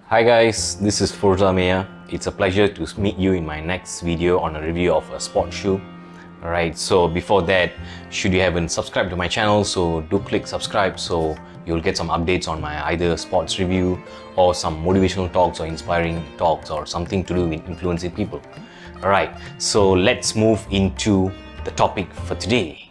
Hi guys, this is Forza Meyya. It's a pleasure to meet you in my next video on a review of a sports shoe. Alright, so before that, should you haven't subscribed to my channel, so do click subscribe so you'll get some updates on my either sports review or some motivational talks or inspiring talks or something to do with influencing people. Alright, so let's move into the topic for today.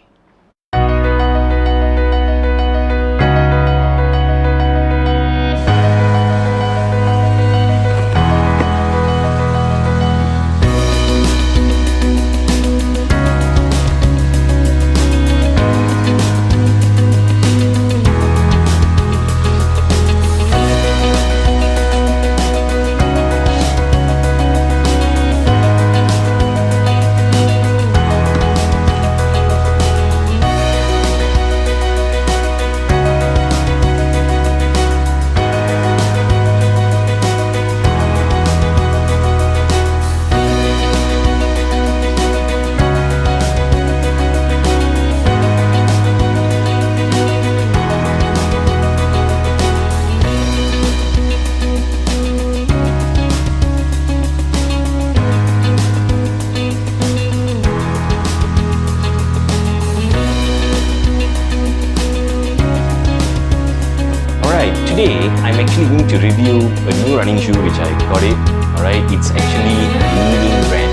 Today, I'm actually going to review a new running shoe which I got it. Alright, it's actually a Ning brand.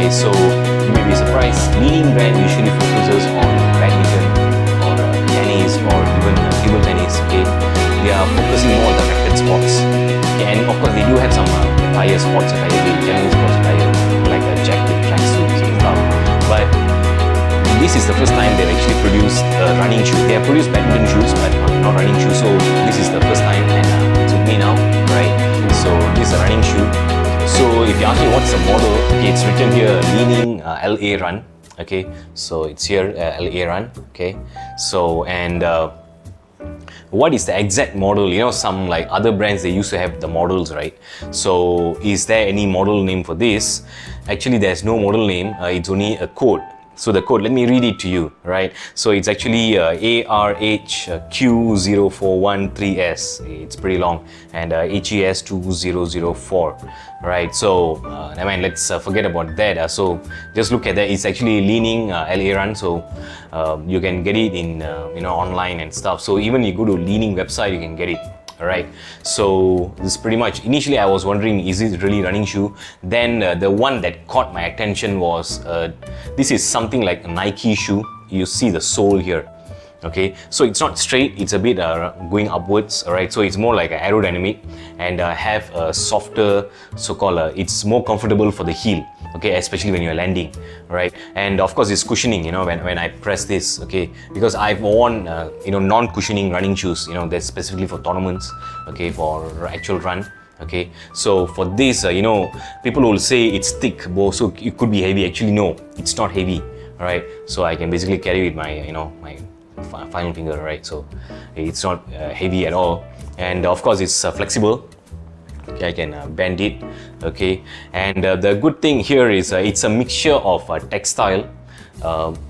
Okay, so you may be surprised. Ning brand usually focuses on badminton or tennis or even table tennis. Okay, they are focusing more on the racket sports. Okay, and of course they do have some attire, sports attire, general sports attire like a jacket, tracksuits and stuff. But this is the first time they've actually produced a running shoe. They have produced badminton shoes, but not running shoes. So this is the first time, and it's with me now, right? So this is a running shoe. So if you ask me what's the model, okay, it's written here Ning LA Run. Okay, so it's here LA Run. Okay, so and what is the exact model? You know, some like other brands, they used to have the models, right? So is there any model name for this? Actually, there's no model name. It's only a code. So the code, let me read it to you, right? So it's actually ARHQ0413S. It's pretty long, and HES2004, right? So I mean, let's forget about that. So just look at that. It's actually Ning LA Run. So you can get it in online and stuff. So even you go to Ning website, you can get it. Alright, so this is pretty much, initially I was wondering, is it really running shoe? Then the one that caught my attention was, this is something like a Nike shoe. You see the sole here. Okay, so it's not straight, it's a bit going upwards. Alright, so it's more like an aerodynamic and have a softer, so-called, it's more comfortable for the heel. Okay, especially when you're landing, right? And of course it's cushioning, when I press this, okay, because I've worn non-cushioning running shoes, that's specifically for tournaments, okay, for actual run. Okay, so for this, people will say it's thick, so it could be heavy. Actually no, it's not heavy. All right, so I can basically carry with my my final finger, right? So it's not heavy at all, and of course it's flexible. Okay, I can bend it. Okay, and the good thing here is it's a mixture of textile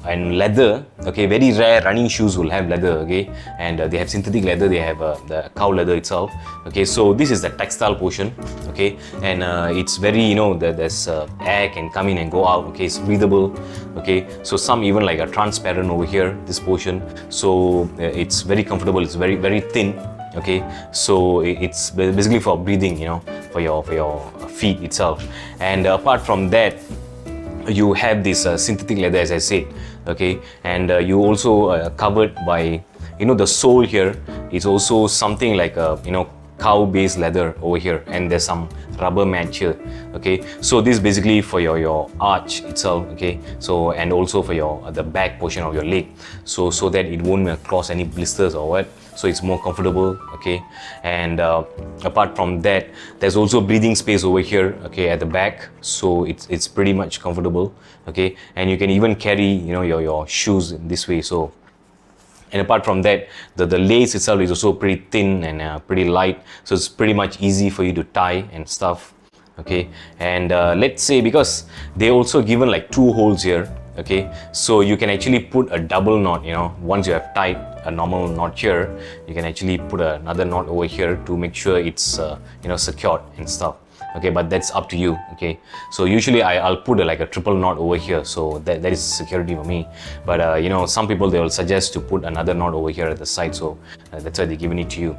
and leather. Okay, very rare running shoes will have leather. Okay, and they have synthetic leather, they have the cow leather itself. Okay, so this is the textile portion. Okay, and it's very, there's air can come in and go out. Okay, it's breathable. Okay, so some even like a transparent over here, this portion. So it's very comfortable, it's very, very thin. Okay, so it's basically for breathing, for your feet itself. And apart from that, you have this synthetic leather, as I said. Okay, and you also covered by, the sole here is also something like a cow-based leather over here, and there's some rubber mat here. Okay, so this is basically for your arch itself. Okay, so and also for your the back portion of your leg, so that it won't cause any blisters or what. So it's more comfortable. Okay, and apart from that, there's also breathing space over here, okay, at the back, so it's pretty much comfortable. Okay, and you can even carry your shoes in this way. So, and apart from that, the lace itself is also pretty thin and pretty light, so it's pretty much easy for you to tie and stuff. Okay, and let's say, because they also given like 2 holes here. Okay, so you can actually put a double knot, you know, once you have tied a normal knot here, you can actually put another knot over here to make sure it's you know, secured and stuff. Okay, but that's up to you. Okay, so usually I'll put like a triple knot over here, so that is security for me. But you know, some people, they will suggest to put another knot over here at the side, so that's why they're giving it to you.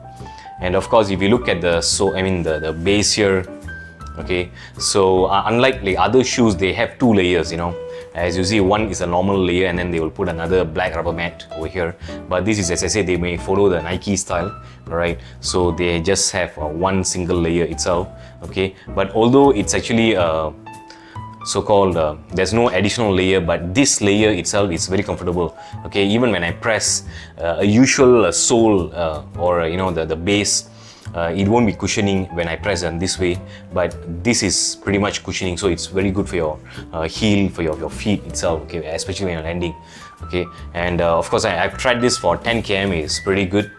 And of course, if you look at the base here, okay, so unlike like other shoes, they have two layers, you know. As you see, one is a normal layer and then they will put another black rubber mat over here. But this is, as I said, they may follow the Nike style, right? So they just have one single layer itself, okay? But although it's actually so-called, there's no additional layer, but this layer itself is very comfortable, okay? Even when I press a usual sole or you know, the base, it won't be cushioning when I press them this way, but this is pretty much cushioning, so it's very good for your heel, for your feet itself, okay, especially when you're landing, okay. And of course, I've tried this for 10 km, it's pretty good,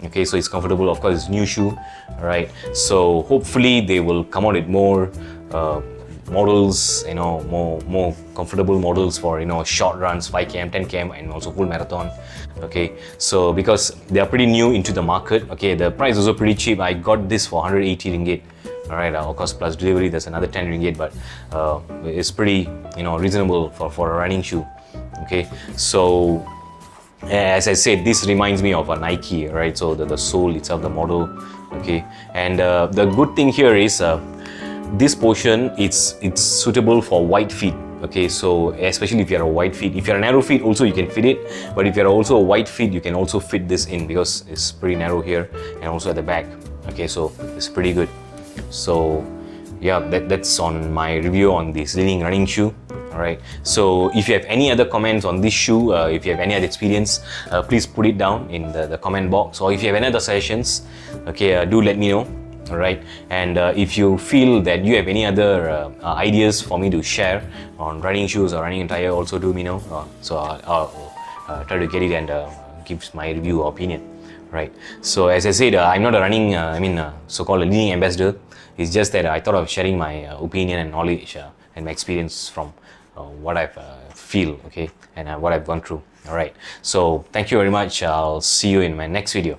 okay, so it's comfortable. Of course, it's new shoe, right? So hopefully they will come out with more models, you know, more comfortable models for, you know, short runs, 5 km, 10 km, and also full marathon. Okay, so because they are pretty new into the market, okay, the price is also pretty cheap. I got this for 180 ringgit. All right, of course, plus delivery, there's another 10 ringgit, but it's pretty, you know, reasonable for a running shoe. Okay, so as I said, this reminds me of a Nike, right? So the sole itself, the model, okay. And the good thing here is this portion, it's suitable for wide feet. Okay, so especially if you're a wide feet, if you're a narrow feet also you can fit it, but if you're also a wide feet, you can also fit this in because it's pretty narrow here and also at the back. Okay, so it's pretty good. So yeah, that's on my review on this Ning running shoe. Alright, so if you have any other comments on this shoe, if you have any other experience, please put it down in the comment box, or if you have any other suggestions, okay, do let me know. Alright, and if you feel that you have any other ideas for me to share on running shoes or running attire, also do me know. So I'll try to get it and give my review or opinion. Right. So as I said, I'm not a running, so-called a Ning ambassador. It's just that I thought of sharing my opinion and knowledge and my experience from what I feel, okay, and what I've gone through. All right. So thank you very much. I'll see you in my next video.